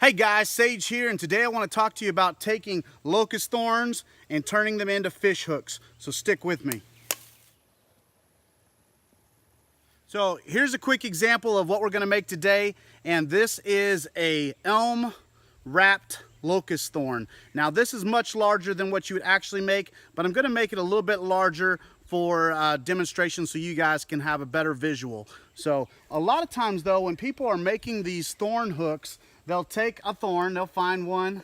Hey guys, Sage here, and today I want to talk to you about taking locust thorns and turning them into fish hooks. So stick with me. So here's a quick example of what we're going to make today, and this is a elm wrapped locust thorn. Now this is much larger than what you would actually make, but I'm going to make it a little bit larger for demonstration so you guys can have a better visual. So a lot of times though, when people are making these thorn hooks, they'll take a thorn, they'll find one.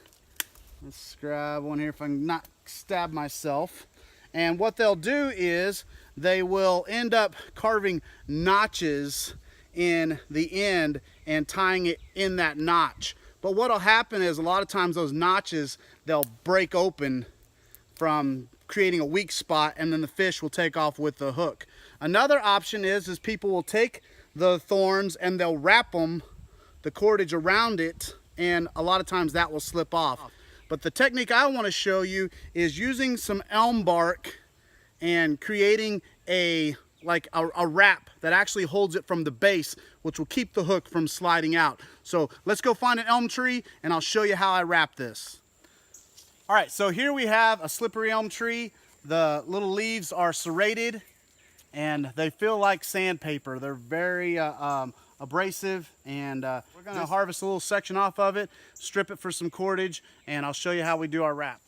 Let's grab one here if I can not stab myself. And what they'll do is they will end up carving notches in the end and tying it in that notch. But what'll happen is a lot of times those notches, they'll break open from creating a weak spot, and then the fish will take off with the hook. Another option is people will take the thorns and they'll wrap them, the cordage around it, and a lot of times that will slip off. But the technique I want to show you is using some elm bark and creating a wrap that actually holds it from the base, which will keep the hook from sliding out. So let's go find an elm tree and I'll show you how I wrap this. All right, so here we have a slippery elm tree. The little leaves are serrated and they feel like sandpaper. They're very abrasive, and we're going to harvest a little section off of it, strip it for some cordage, and I'll show you how we do our wrap.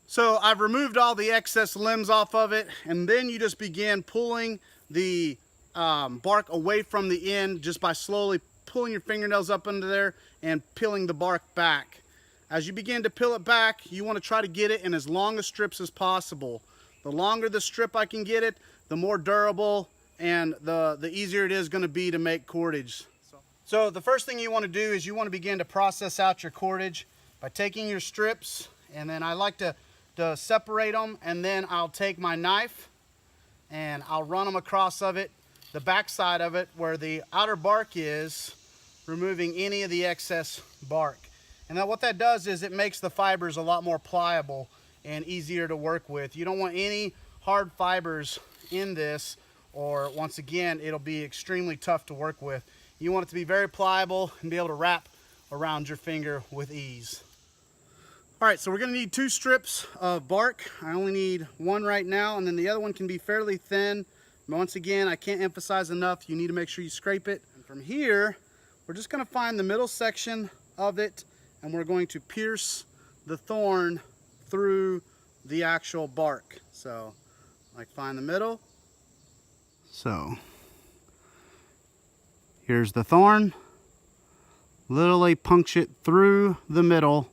So I've removed all the excess limbs off of it, and then you just begin pulling the bark away from the end just by slowly pulling your fingernails up under there and peeling the bark back. As you begin to peel it back, you want to try to get it in as long as strips as possible. The longer the strip I can get it, the more durable and the easier it is going to be to make cordage. So the first thing you want to do is you want to begin to process out your cordage by taking your strips, and then I like to separate them, and then I'll take my knife and I'll run them across of it, the back side of it where the outer bark is, removing any of the excess bark. And then what that does is it makes the fibers a lot more pliable and easier to work with. You don't want any hard fibers in this, or once again it'll be extremely tough to work with. You want it to be very pliable and be able to wrap around your finger with ease. All right, so we're going to need 2 strips of bark. I only need one right now, and then the other one can be fairly thin. Once again, I can't emphasize enough, you need to make sure you scrape it. And from here, we're just going to find the middle section of it, and we're going to pierce the thorn through the actual bark. So like find the middle. So here's the thorn, literally punch it through the middle,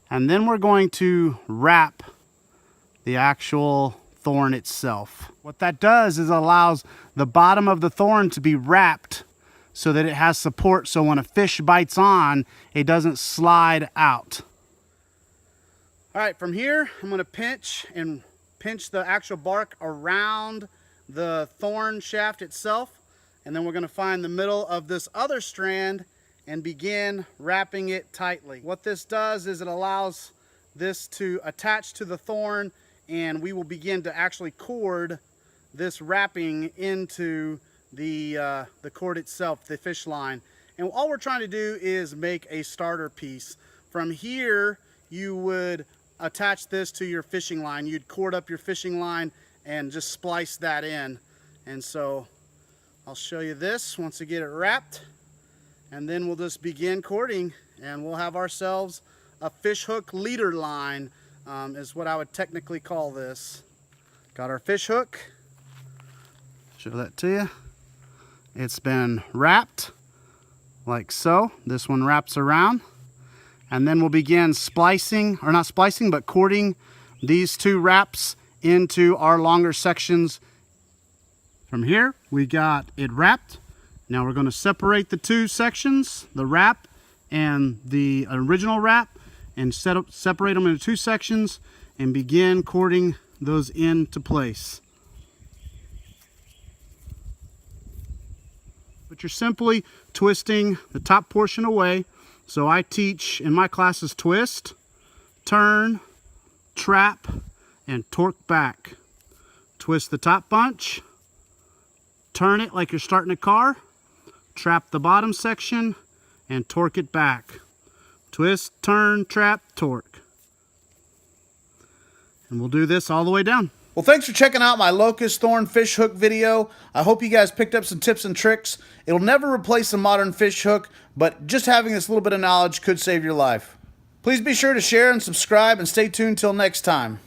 and then we're going to wrap the actual thorn itself. What that does is allows the bottom of the thorn to be wrapped so that it has support, so when a fish bites on, it doesn't slide out. All right, from here, I'm going to pinch the actual bark around the thorn shaft itself, and then we're going to find the middle of this other strand and begin wrapping it tightly. What this does is it allows this to attach to the thorn, and we will begin to actually cord this wrapping into the cord itself, the fish line. And all we're trying to do is make a starter piece. From here, you would attach this to your fishing line. You'd cord up your fishing line and just splice that in. And so I'll show you this once I get it wrapped, and then we'll just begin cording, and we'll have ourselves a fish hook leader line, is what I would technically call this. Got our fish hook, show that to you. It's been wrapped like so. This one wraps around, and then we'll begin splicing, or not splicing, but cording these 2 wraps into our longer sections. From here, we got it wrapped. Now we're going to separate the 2 sections, the wrap and the original wrap, and separate them into 2 sections and begin cording those into place. But you're simply twisting the top portion away. So I teach in my classes twist, turn, trap, and torque back. Twist the top bunch, turn it like you're starting a car, trap the bottom section, and torque it back. Twist, turn, trap, torque. And we'll do this all the way down. Well, thanks for checking out my locust thorn fish hook video. I hope you guys picked up some tips and tricks. It'll never replace a modern fish hook, but just having this little bit of knowledge could save your life. Please be sure to share and subscribe and stay tuned till next time.